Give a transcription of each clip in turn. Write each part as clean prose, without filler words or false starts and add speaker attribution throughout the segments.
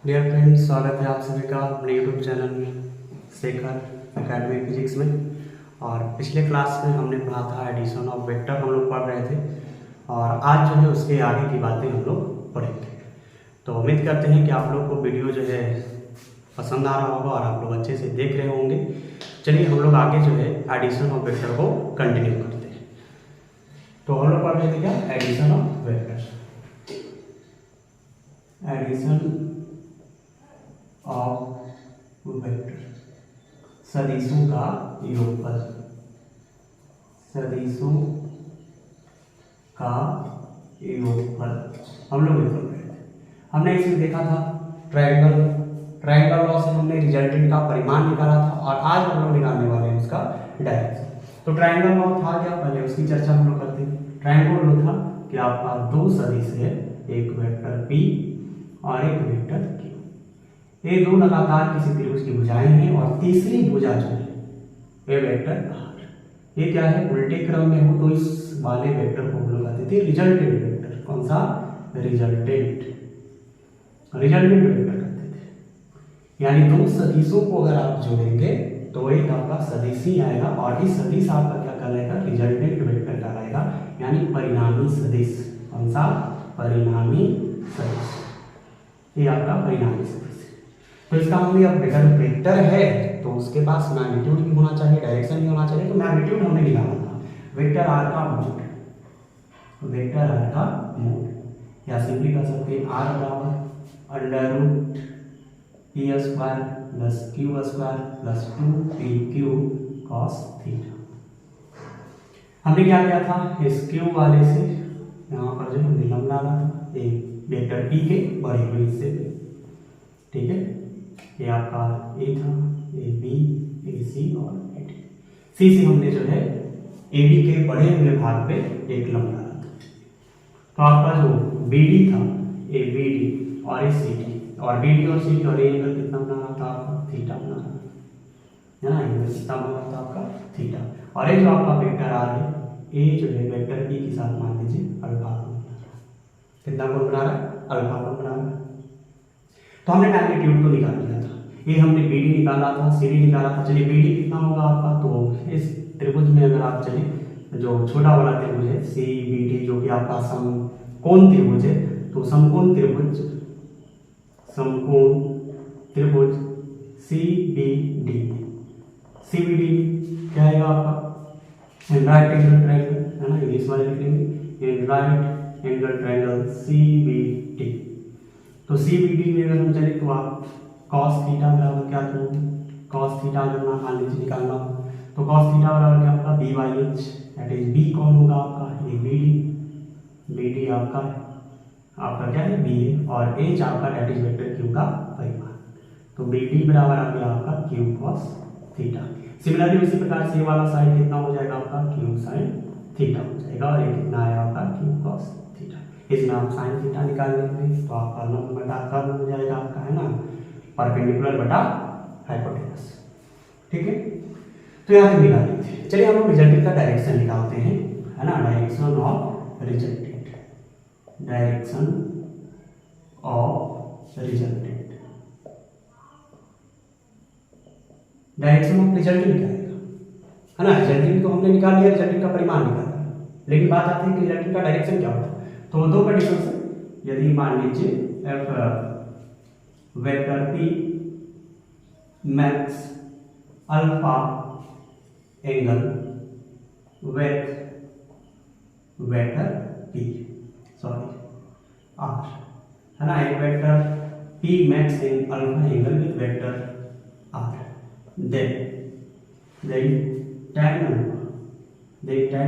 Speaker 1: Dear friends, स्वागत है आप सभी का अपने YouTube channel Shekhar academy physics में। और पिछले क्लास में हमने पढ़ा था एडिशन ऑफ वेक्टर, हम लोग पढ़ रहे थे और आज जो है उसके आगे की बातें हम लोग पढ़ेंगे। तो उम्मीद करते हैं कि आप लोग को वीडियो जो है पसंद आ रहा होगा और आप लोग अच्छे से देख रहे होंगे। चलिए हम लोग आगे जो है एडिशन ऑफ वेक्टर को कंटिन्यू करते हैं। तो हम लोग पढ़ रहे थे क्या, addition of vector, addition of vector, सदिशों का योगफल, सदिशों का योगफल हम लोग ये पढ़ रहे थे। हमने इसमें देखा था ट्रायंगल लॉ से हमने रिजल्टेंट का परिमाण निकाला था और आज हम लोग निकालने वाले हैं उसका डायरेक्शन। तो ट्रायंगल लॉ था क्या, पहले उसकी चर्चा हम लोग करते हैं। ट्रायंगल लॉ था कि आपका दो सदिश है, एक वेक्टर P और एक वेक्टर Q। ये दो लगातार किसी त्रिभुज की भुजाएं हैं और तीसरी भुजा जो है ये वेक्टर R। ये क्या है, उल्टे क्रम में हो तो इस वाले वेक्टर को हम लोग कहते थे रिजल्टेंट वेक्टर। कौन सा, रिजल्टेंट वेक्टर कहते थे। यानी दो सदिशों को अगर आप जोड़ेंगे तो एक आपका सदिश ही आएगा और इस सदिश आपका क्या कहलाएगा, रिजल्टेंट वेक्टर कहलाएगा, यानी परिणामी सदिश। कौन सा, परिणामी सदिश, ये आपका परिणामी सदिश। तो इसका हमने अब वेक्टर है तो उसके पास मैग्नीट्यूड भी होना चाहिए, डायरेक्शन भी होना चाहिए। तो मैग्नीट्यूड हमने निकाला था वेक्टर आर का मोड, वेक्टर आर का मोड, या सिंपली कह सकते हैं आर बराबर under root P square plus Q square plus 2pq cos theta. हमने क्या किया था, इस क्यू वाले से यहाँ पर जो हमने लंब डाला था एक वेक्टर पी के बड़े हुए हिस्से पे, ठीक है। ये आपका ए था, ए बी, ए सी और ए डी। सी से हमने जो है ए बी के बड़े हुए भाग पे एक लंब डाला था। तो आपका जो बी डी था, ए बी डी और ए सी डी, और बी डी और सी डी और ए एंगल कितना बना रहा था आपका, थीटा बना रहा था, है ना। एंगल कितना बना रहा था आपका, थीटा। और ये जो आपका वेक्टर आर है, ए जो है वेक्टर बी के साथ मान लीजिए अल्फा कोण बना रहा है। कितना कोण बना रहा है, अल्फा कोण बना रहा है। तो हमने मैग्नीट्यूड को निकाल लिया था, ये हमने बी डी निकाला था, सी डी निकाला था। चलिए बी डी कितना होगा आपका, तो इस त्रिभुज में अगर आप चलिए जो छोटा वाला त्रिभुज है सी बी डी, जो कि आपका समकोण त्रिभुज है, तो समकोण त्रिभुज C B D, C B D क्या आएगा आपका, राइट एंगल ट्रायंगल, है ना, इंग्लिश वाले लिखेंगे right angle triangle C B D. तो सी बी डी में अगर हम चले तो आप cos थीटा बराबर क्या करोगे, cos थीटा अगर मान लीजिए निकालना हो तो cos थीटा बराबर क्या होगा, B by H, that is B कौन होगा आपका, A B D, B D आपका क्या है, बी है, और एच आपका दैट इज वेक्टर क्यू का परिमाण। तो बी डी बराबर आ गया आपका क्यू cos थीटा। सिमिलरली उसी प्रकार से ये वाला साइन कितना हो जाएगा आपका, क्यू साइन थीटा हो जाएगा, और ये कितना आएगा आपका क्यू cos थीटा। इसमें आप साइन थीटा निकाल लेंगे तो आपका लंब बटा कर्व हो जाएगा आपका, है ना, परपेंडिकुलर बटा हाइपोटेनस, ठीक है। तो यहाँ पे निकाल लीजिए। चलिए हम लोग रिजल्टेंट का डायरेक्शन निकालते हैं, है ना, direction of resultant, direction of resultant, direction of resultant क्या आएगा, है ना। रिजल्टेंट तो हमने निकाल लिया, रिजल्टेंट का परिमाण निकाला, लेकिन बात आती है कि रिजल्टेंट का डायरेक्शन क्या होता है। तो दो कंडीशन है, यदि मान लीजिए F vector P makes alpha angle with vector P, sorry R, है ना, एक vector P makes in alpha angle with vector R, then tan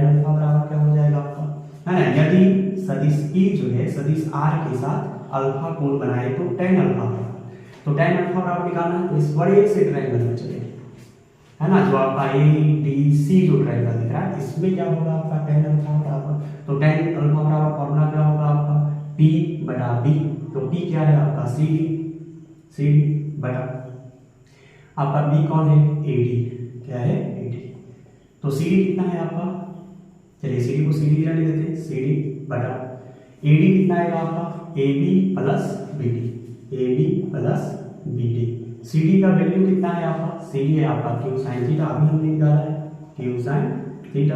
Speaker 1: alpha बराबर क्या हो जाएगा आपका, है ना। यदि सदिश पी जो है सदिश आर के साथ अल्फा कोण बनाए तो tan अल्फा, तो tan अल्फा बराबर निकालना है तो इस बड़े से ट्रायंगल में चले, है ना, जो आपका ए डी सी जो ट्रायंगल दिख रहा है इसमें क्या होगा आपका tan अल्फा बराबर, तो tan अल्फा बराबर फॉर्मूला क्या होगा आपका, p बटा b। तो p क्या है आपका, सी डी बटा आपका b कौन है, ए डी, क्या है, ए डी। तो सी डी कितना है आपका, चलिए सी डी को सी डी रहने देते हैं, सी डी बटा ए डी कितना आएगा आपका, A B plus B D, A B plus B D. C D का वैल्यू कितना है आपका, सी डी है आपका क्यू साइन थीटा, अभी हमने निकाला है क्यू साइन थीटा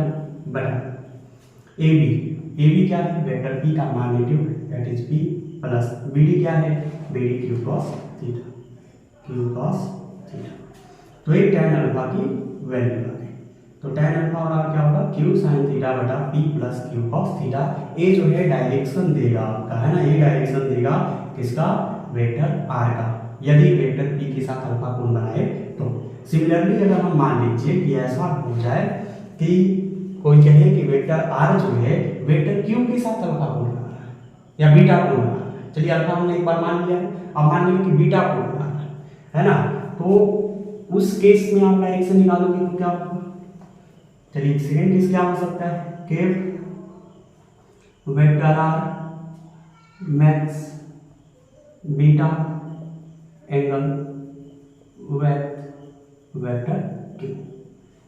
Speaker 1: बटा ए बी क्या है, वेक्टर पी का magnitude that is P plus B D क्या है, B D Q cos theta, Q cos theta. तो ये tan अल्फा की वैल्यू आ गई। तो tan अल्फा और क्या होगा, क्यू साइन थीटा बटा P plus Q cos theta. ये जो है डायरेक्शन देगा आपका, है ना, ये डायरेक्शन देगा किसका, वेक्टर आर का, यदि वेक्टर पी के साथ अल्फा कोण बनाए तो। सिमिलरली अगर हम मान लीजिए कि ऐसा हो जाए कि कोई कहे कि वेक्टर आर जो है वेक्टर क्यू के साथ अल्फा कोण बना रहा है या बीटा कोण बना रहा है, चलिए अल्फा हमने एक बार मान लिया है, अब मान लीजिए कि बीटा कोण बना रहा है ना, तो उस केस में आप डायरेक्शन निकालोगे तो क्या होगा, चलिए सेकंड केस क्या हो सकता है, केफ vector R makes beta angle with vector Q.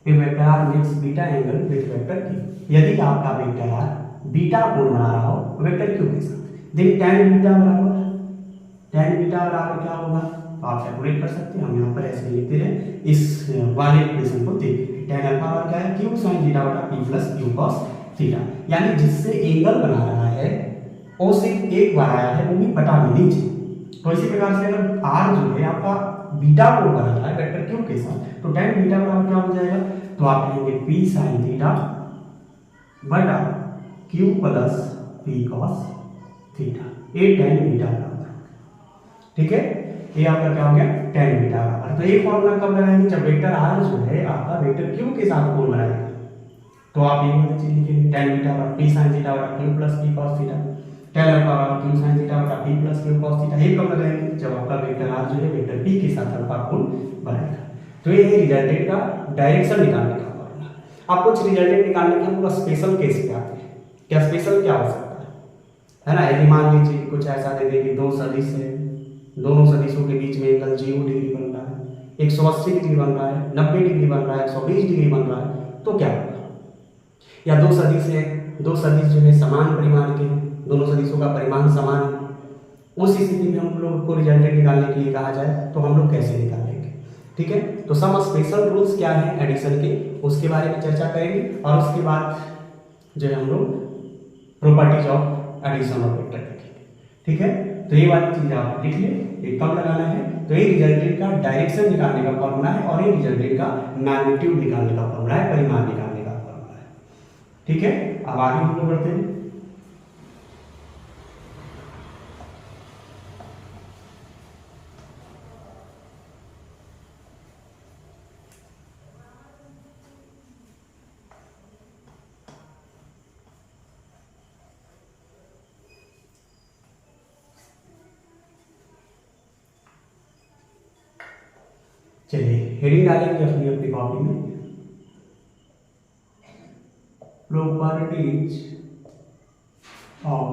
Speaker 1: ये vector R makes beta angle with vector Q. यदि आपका वेक्टर आर बीटा कोण बना रहा हो वेक्टर क्यू के साथ, देन tan बीटा बराबर क्या होगा, तो आप कैलकुलेट कर सकते हैं। हम यहाँ पर ऐसे लिखते हैं, इस वाले इक्वेशन को देखिए, tan अल्फा और क्या है, क्यू साइन थीटा बटा P plus Q cos theta, यानी जिससे एंगल बना रहा है वो सिर्फ एक बार आया है, वो भी बटा में नीचे। तो इसी प्रकार से अगर आर जो है आपका बीटा कोण बना रहा है वेक्टर क्यू के साथ, तो tan बीटा बराबर क्या हो जाएगा, तो आप कहेंगे पी साइन थीटा बटा Q plus P cos theta, ये tan बीटा बराबर, ठीक है, ये आपका क्या हो गया tan बीटा बराबर। तो ये फॉर्मूला कब लगाएंगे, जब वेक्टर आर जो है आपका वेक्टर क्यू के साथ कोण बनाएगा, तो आप ये वाली चीज लिखेंगे tan बीटा बराबर पी साइन थीटा बटा Q plus P cos theta, tan alpha बराबर क्यू साइन थीटा बटा P plus Q cos theta. ये कब लगाएंगे, जब आपका वेक्टर आर जो है वेक्टर पी के साथ अल्फा कोण बनाएगा। तो ये है रिजल्टेंट का डायरेक्शन निकालने का फॉर्मूला। अब कुछ रिजल्टेंट निकालने के हम लोग स्पेशल केस पे आते हैं। क्या स्पेशल क्या हो सकता है ना, यदि मान लीजिए कि कुछ ऐसा दे दे कि दो सदिश है, दोनों सदिशों के बीच में एंगल 0 डिग्री बन रहा है, 180 डिग्री बन रहा है, 90 डिग्री बन रहा है, 120 डिग्री बन रहा है, तो क्या होगा। या दो सदिश है, दो सदिश जो है समान परिमाण के हैं, दोनों सदिशों का परिमाण समान है, उस स्थिति में हम लोग को रिजल्टेंट निकालने के लिए कहा जाए तो हम लोग कैसे निकालेंगे, ठीक है। तो सम स्पेशल रूल्स क्या है एडिशन के, उसके बारे में चर्चा करेंगे, और उसके बाद जो है हम लोग properties of addition of vector देखेंगे, ठीक है। तो ये वाली चीज आप लिख लें, ये कब लगाना है, तो ये रिजल्टेंट का डायरेक्शन निकालने का फॉर्मूला है, और ये रिजल्टेंट का मैग्नीट्यूड निकालने का फॉर्मूला है, परिमाण निकालने का फॉर्मूला है, ठीक है। अब आगे हम लोग बढ़ते हैं। चलिए हेडिंग डालेंगे अपनी अपनी कॉपी में, properties of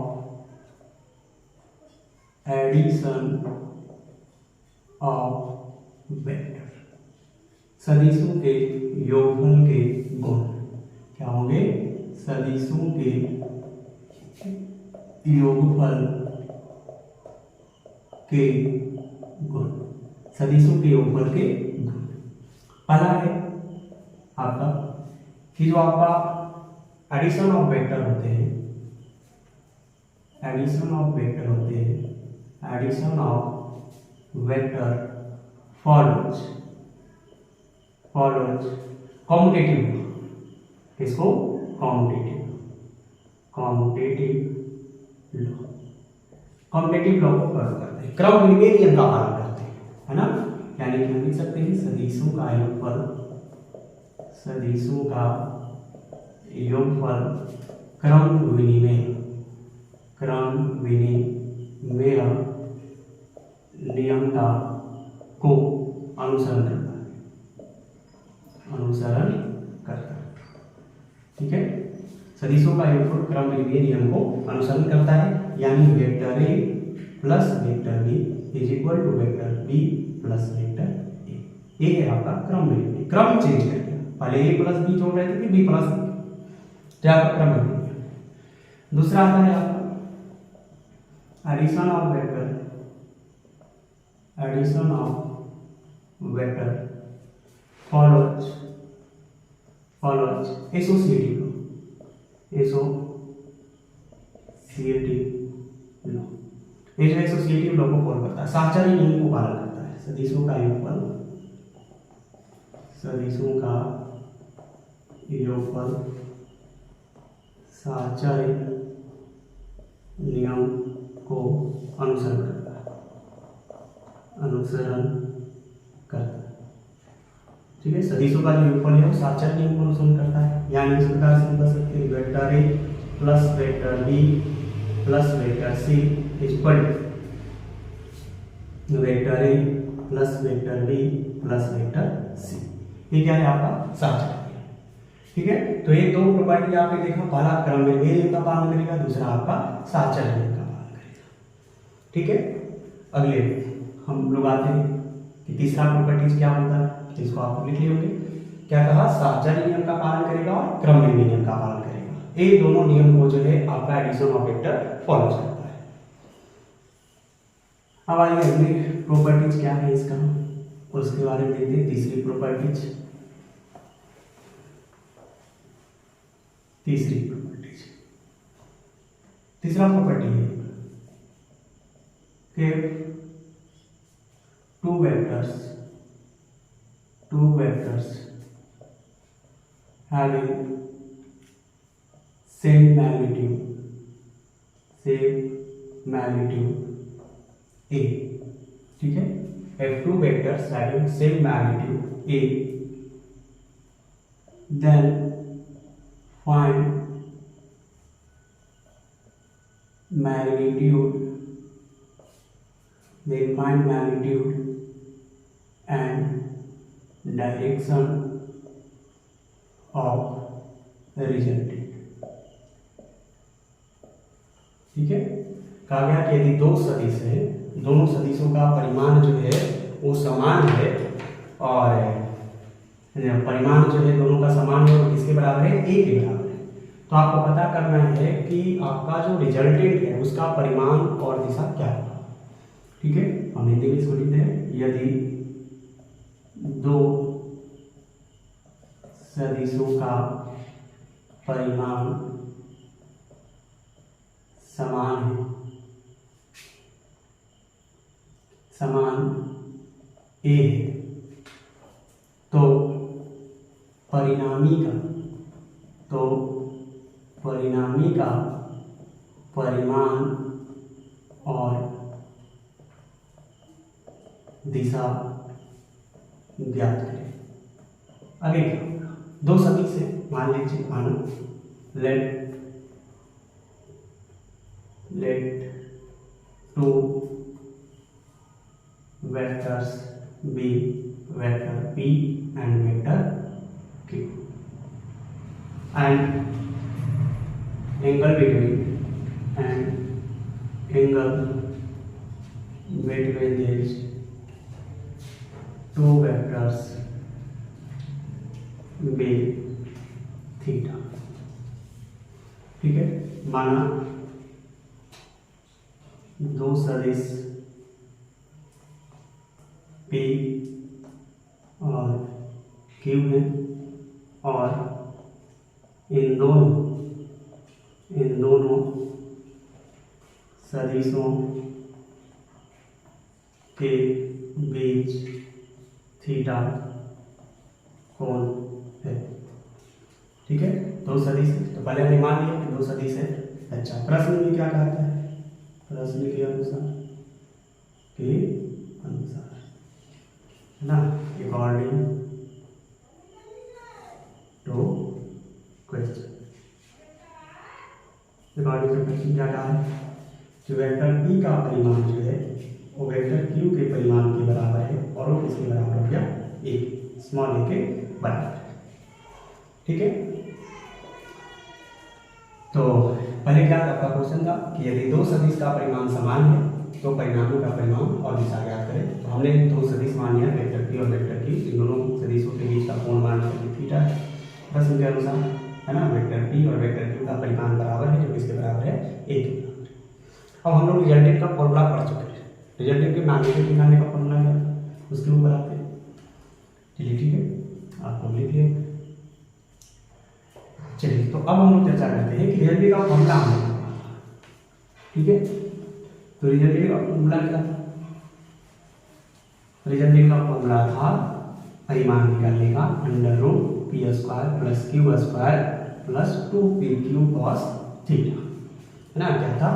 Speaker 1: addition of vector, सदिशों के योगफल के गुण। क्या होंगे, सदिशों के योगफल के गुण, सदिशों के योगफल के गुण। पहला है आपका कि जो आपका एडिशन ऑफ वेक्टर होते हैं, एडिशन ऑफ वेक्टर होते हैं, addition of vector follows commutative, किसको, कॉम्यूटेटिव लॉ, कॉम्यूटेटिव लॉ को फॉलो करते हैं, क्रम विनिमय नियम का पालन करते हैं, है ना। यानी कि हम लिख सकते हैं सदिशों का योगफल, सदिशों का योगफल क्रम विनिमय नियम का को अनुसरण करता है, ठीक है। सदिशों का योगफल क्रम विनिमय नियम को अनुसरण करता है, यानी vector A plus vector B is equal to vector B plus vector A. ये है आपका क्रम विनिमय, क्रम चेंज करके, पहले ए प्लस बी जोड़ रहे थे, फिर बी प्लस बी, तो आपका क्रम विनिमय। दूसरा आता है आपका addition of vector addition of vector follows associative law, ये जो एसोसिएटिव लॉ को फॉलो करता है, साहचर्य नियम को पालन करता है। सदिशों का योगफल साहचर्य नियम को अनुसरण करता है। ठीक है, सदिशों का जो योगफल है वो साहचर्य नियम को अनुसरण करता है। यानी इस प्रकार से लिख सकते हैं vector A plus vector B plus vector C is equal to vector A plus vector B plus vector C. ये क्या है आपका साहचर्य। ठीक है, तो ये दो प्रॉपर्टी आपने देखा, पहला क्रम में नियम का पालन करेगा, दूसरा आपका साहचर्य नियम का पालन करेगा। ठीक है, अगले हम लोग आते हैं कि तीसरा प्रॉपर्टीज क्या होता है, इसको आप लिख लिए होंगे। क्या कहा, साहचर्य नियम का पालन करेगा और क्रम में नियम का पालन करेगा। ये दोनों नियम को जो है आपका एडिशन ऑफ वेक्टर फॉलो करता है। अब आइए अगली प्रॉपर्टीज क्या है इसका, उसके बारे में देखते हैं। तीसरी प्रॉपर्टीज तीसरा प्रॉपर्टी है कि two vectors having same magnitude A। ठीक है, if two vectors having same magnitude A, then find magnitude and direction of resultant। ठीक है, कहा गया कि यदि दो सदिश है, दोनों सदिशों का परिमाण जो है वो समान है और परिमाण जो है दोनों का समान है और किसके बराबर है, ए के बराबर है, तो आपको पता करना है कि आपका जो रिजल्टेंट है उसका परिमाण और दिशा क्या होगा। ठीक है, हम हिंदी में इसको लिखते हैं, यदि दो सदिशों का परिमाण समान ए है, तो परिणामी का परिमाण और दिशा ज्ञात करें। आगे दो सदिश है, मान लीजिए मानो let two vectors be vector P and vector Q and angle between these two vectors be theta. ठीक है, माना दो सदिश P और Q है और इन दोनों सदिशों के बीच थीटा कोण है। ठीक है, दो सदिश है, तो पहले हमने मान लिया कि दो सदिश है। अच्छा, प्रश्न में क्या कहता है, प्रश्न के अनुसार है ना, अकॉर्डिंग टू क्वेश्चन क्या कहा है कि वेक्टर P का परिमाण जो है वो वेक्टर Q के परिमाण के बराबर है और वो किसके बराबर हो गया, a स्मॉल a के बराबर। ठीक है, तो पहले क्या आपका क्वेश्चन था कि यदि दो सदिश का परिमाण समान है तो परिणामी का परिमाण और दिशा ज्ञात करें। तो हमने दो सदिश मान लिया, वेक्टर P और वेक्टर Q, इन दोनों सदिशों के बीच का कोण मान लिया थीटा है। प्रश्न के अनुसार है ना, वेक्टर P और वेक्टर Q का परिमाण बराबर है, जो किसके बराबर है, a के बराबर। अब हम लोग रिजल्टेंट का फॉर्मूला पढ़ चुके हैं। रिजल्टेंट के मैग्नीट्यूड निकालने का फॉर्मूला क्या था, उसके ऊपर आते हैं। चलिए ठीक है, आपको लिख लिया। चलिए तो अब हम लोग चर्चा करते हैं कि रिजल्टेंट का फॉर्मूला हमें, ठीक है। तो रिजल्टेंट का फॉर्मूला क्या था, रिजल्टेंट का फॉर्मूला था परिमाण निकालने का under root P square plus Q square plus 2pq cos theta, है ना। क्या था,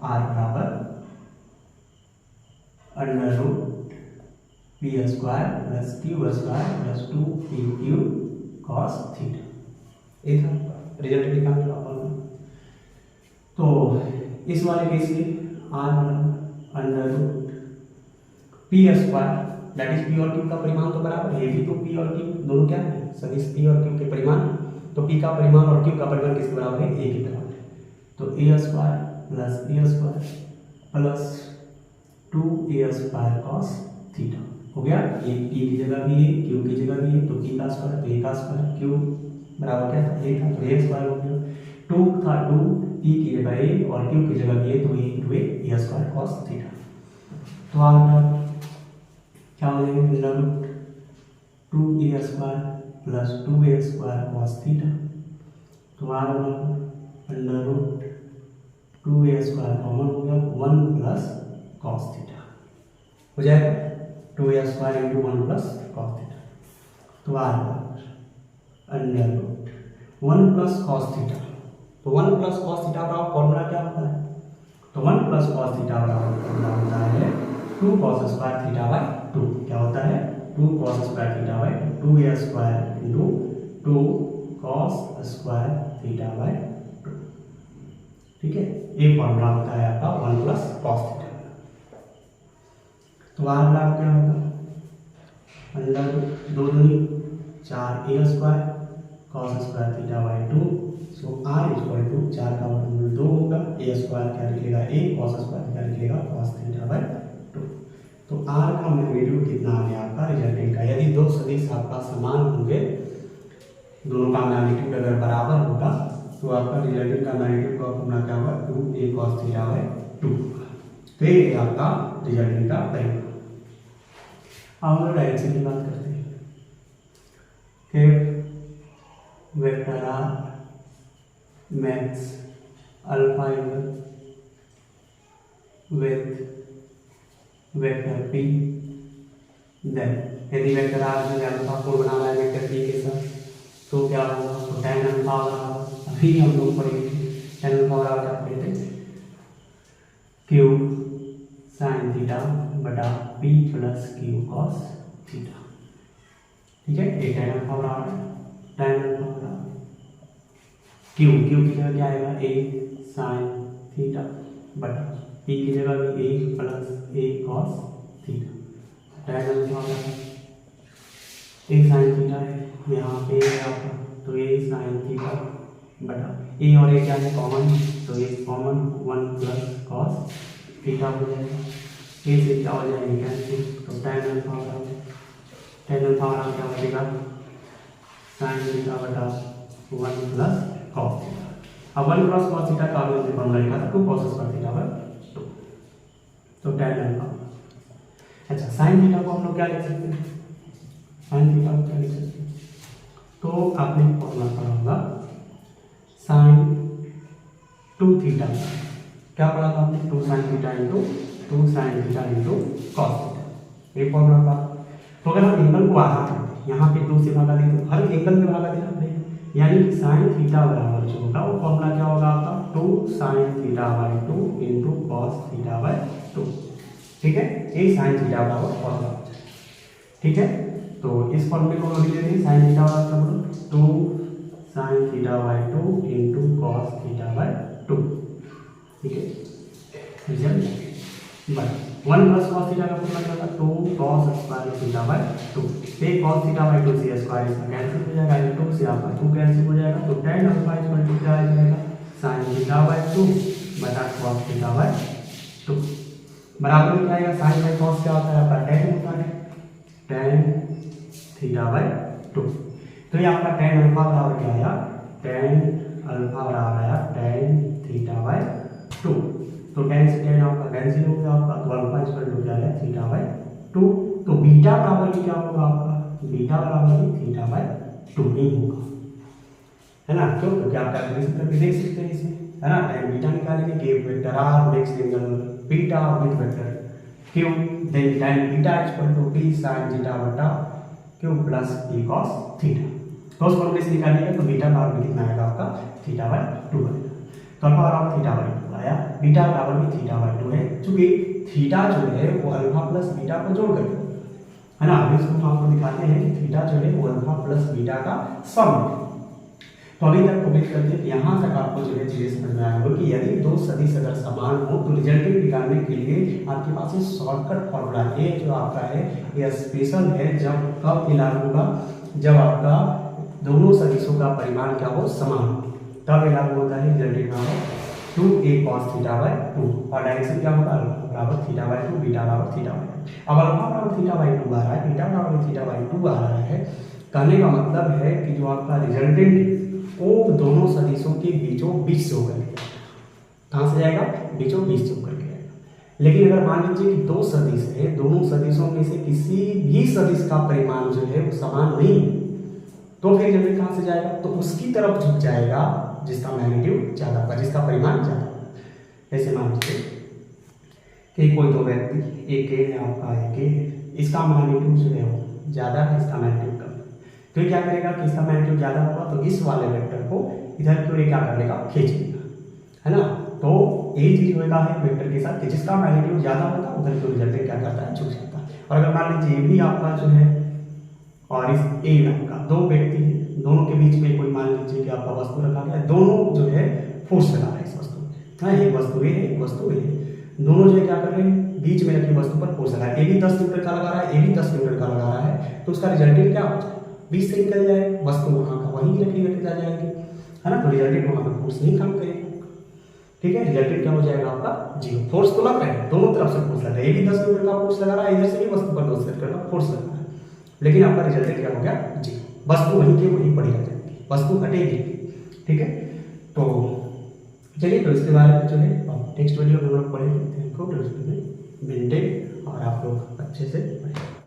Speaker 1: r बराबर under root P square plus Q square plus 2pq cos theta, ये था रिजल्ट निकालने का फॉर्मूला। तो इस वाले केस में r बराबर under root P square that is P और क्यू का परिमाण तो बराबर है, ये भी तो पी और क्यू दोनों क्या है, सदिश पी और क्यू के परिमाण। तो पी का परिमाण और क्यू का परिमाण किसके बराबर है, ए के बराबर है। तो A square plus B square plus 2a square cos theta हो गया। ये पी की जगह भी है, क्यू की जगह भी है, तो पी का स्क्वायर तो ए का स्क्वायर, क्यू बराबर क्या था, ए था, तो ए स्क्वायर हो गया। 2 था 2, पी की जगह ए और क्यू की जगह भी है, तो ए स्क्वायर कॉस थीटा। तो आप क्या हो जाएगा, under root 2a square plus 2a square cos theta. तो under root 2a square common हो गया, 1 प्लस कॉस थीटा हो जाएगा, 2a square into 1 plus cos theta. तो under root 1 plus cos theta. तो 1 प्लस कॉस थीटा का formula क्या होता है, तो 1 प्लस कॉस थीटा का फॉर्मूला होता है 2 कॉस स्क्वायर थीटा बाय 2। क्या होता है, 2 cos square theta bye 2a square into 2 cos square theta by 2, ठीक है। ये फॉर्मूला होता है आपका 1 प्लस कॉस थीटा। तो बराबर क्या होगा, अंडर 2 दूनी 4a square cos square theta by 2। So r equal to 4 का वर्गमूल 2 होगा, a स्क्वायर क्या निकलेगा a, कॉस स्क्वायर क्या निकलेगा कॉस थीटा बाय 2। तो r का मैग्नीट्यूड कितना आ गया आपका रिजल्टेंट का, यदि दो सदिश आपका समान होंगे, दोनों का मैग्नीट्यूड अगर बराबर होगा, तो आपका रिजल्टेंट का मैग्नीट्यूड का फॉर्मूला क्या होगा, 2a cos थीटा बाय 2 होगा। तो ये आपका रिजल्टेंट का परिमाण। अब हम लोग डायरेक्शन की बात करते हैं कि vector r makes alpha equal with vector p, then यदि वेक्टर r जो अल्फा को बनाना है वेक्टर p के साथ, तो क्या होगा, तो tan अल्फा बराबर, अभी हम लोग पढ़ेंगे tan अल्फा बराबर क्या पढ़े थे, q sin थीटा बटा p plus q cos theta, ठीक है। ये tan अल्फा बराबर tan अल्फा बराबर q की जगह क्या आएगा, a sin थीटा बटा p की जगह भी a plus a cos theta, tan alpha बराबर a sin थीटा है, यहाँ पे आपका तो a sin थीटा बटा a और a क्या है कॉमन, तो a common 1 plus cos theta हो जाएगा, a से क्या हो जाएगा कैंसिल, तो tan अल्फा बराबर क्या हो जाएगा sin थीटा बटा 1 प्लस cos थीटा। अब 1 प्लस cos थीटा का हमने फॉर्मूला लिखा था 2 cos स्क्वायर थीटा बाय 2, तो tan अल्फा। अच्छा sin थीटा को हम लोग क्या लिख सकते हैं, sin थीटा को क्या लिख सकते हैं, तो आपने फॉर्मूला पढ़ा होगा sin 2 थीटा, क्या पढ़ा था आपने, 2 sin theta into 2 sin theta into cos theta, ये फॉर्मूला था। तो अगर हम एंगल को आधा करते, यहाँ पे 2 से भागा दें तो हर एंगल में भागा देना पड़ेगा, यानी कि sin थीटा बराबर जो होगा वो फॉर्मूला क्या होगा आपका 2 sin theta by 2 into cos theta by 2, ठीक है। ये sin थीटा बराबर फॉर्मूला हो जाएगा, ठीक है। तो इस फॉर्मूले को हम लिख लेते हैं sin थीटा बराबर 2 sin theta by 2 into cos theta by 2, ठीक है। Result by 1 plus cos theta का फॉर्मूला क्या था, 2 cos स्क्वायर थीटा बाय 2, ये cos थीटा बाय 2 से स्क्वायर इसका कैंसिल हो जाएगा, ये 2 से आपका 2 कैंसिल हो जाएगा, तो tan अल्फा इक्वल टू क्या आ जाएगा sin थीटा बाय 2 बटा cos थीटा बाय 2 बराबर में क्या आएगा, sin बाय cos क्या होता है आपका tan होता है, tan थीटा बाय 2। तो ये आपका tan अल्फा बराबर क्या आया, tan अल्फा बराबर आया tan थीटा बाय 2, तो tan से tan आपका कैंसिल हो गया आपका, तो अल्फा इक्वल टू क्या है थीटा बाई 2। तो बीटा बराबर भी क्या होगा आपका, बीटा बराबर भी थीटा बाई 2 ही होगा, है ना। क्यों, क्योंकि आप कैलकुलेशन करके देख सकते हैं इसमें, है ना। tan बीटा निकालेंगे कि vector r next angle beta with vector Q, then tan beta equal to p sin theta बटा Q plus p cos theta. cos फॉर्मूले से निकालिएगा तो बीटा बराबर में कितना आएगा आपका थीटा बाई 2 बनेगा। तो अल्फा बराबर थीटा बाई 2 आया, बीटा बराबर भी थीटा बाई 2 है, क्योंकि थीटा जो है वो अल्फा प्लस बीटा को जोड़ कर, है ना। अभी इसको हम आपको दिखाते हैं कि थीटा जो है वो अल्फा प्लस बीटा का सम है। तो अभी तक कमेंट करते हैं, यहाँ तक आपको जो है चीजें समझ में आया हो कि यदि दो सदिश अगर समान हो तो रिजल्टेंट निकालने के लिए आपके पास ये शॉर्टकट फॉर्मूला है। ये जो आपका है ये स्पेशल है, जब कब लागू होगा, जब आपका दोनों सदिशों का परिमाण क्या हो समान, तब ये लागू होता है। रिजल्टेंट ना हो 2a cos थीटा बाई 2 और डायरेक्शन क्या होगा अल्फा बराबर थीटा बाई 2, बीटा बराबर थीटा बाई 2। अब अल्फा बराबर थीटा बाई 2 आ रहा है, बीटा बराबर थीटा बाई 2 आ रहा है, कहने का मतलब है कि जो आपका रिजल्टेंट वो दोनों सदिशों के बीचों बीच से होकर के कहाँ से जाएगा, बीचों बीच से होकर के जाएगा। लेकिन अगर मान लीजिए कि दो सदिश है, दोनों सदिशों में से किसी भी सदिश का परिमाण जो है वो समान नहीं, तो फिर रिजल्टेंट कहाँ से जाएगा, तो उसकी तरफ झुक जाएगा जिसका मैग्नीट्यूड ज्यादा होगा, जिसका परिमाण ज्यादा होगा। ऐसे मान लीजिए कि कोई दो व्यक्ति एक है आपका एक है, इसका मैग्नीट्यूड जो है वो ज्यादा है, इसका मैग्नीट्यूड कम है, तो क्या करेगा कि इसका मैग्नीट्यूड ज्यादा होगा तो इस वाले वेक्टर को इधर की ओर क्या कर लेगा, खींच लेगा, है ना। तो यही चीज होगा है वेक्टर के साथ कि जिसका मैग्नीट्यूड ज्यादा होता है उधर की ओर रिजल्टेंट क्या करता है, झुक जाता है। और अगर मान लीजिए ये भी आपका जो है और इस ए आपका दो व्यक्ति है, दोनों के बीच में कोई मान लीजिए कि आपका वस्तु रखा गया है, दोनों जो है फोर्स लगा रहे हैं इस वस्तु में, हाँ एक वस्तु ए है एक वस्तु ए है, दोनों जो है क्या कर रहे हैं बीच में रखी वस्तु पर फोर्स लगा है। ए भी 10 न्यूटन का लगा रहा है, ए भी 10 न्यूटन का लगा रहा है, तो उसका रिजल्टेंट क्या हो जाएगा, बीच से निकल जाए, वस्तु वहां का वहीं की रखी रखी जा जाएगी, है ना। तो रिजल्टेंट वहां पर फोर्स नहीं काम करेगा, ठीक है। रिजल्टेंट क्या हो जाएगा आपका जीरो। फोर्स तो लग रहा है, दोनों तरफ से फोर्स लग रहा है, ये भी 10 न्यूटन का फोर्स लगा रहा है, इधर से भी वस्तु पर 10 न्यूटन का फोर्स लगा रहा है, लेकिन आपका रिजल्टेंट क्या हो गया जीरो। वस्तु वहीं की वहीं पड़ी रह जाएगी, वस्तु हटेगी, ठीक है। तो चलिए, तो इसके बारे में जो है नेक्स्ट वीडियो में हम लोग पढ़ेंगे। थैंक यू, मेंटेन और आप लोग अच्छे से पढ़ें।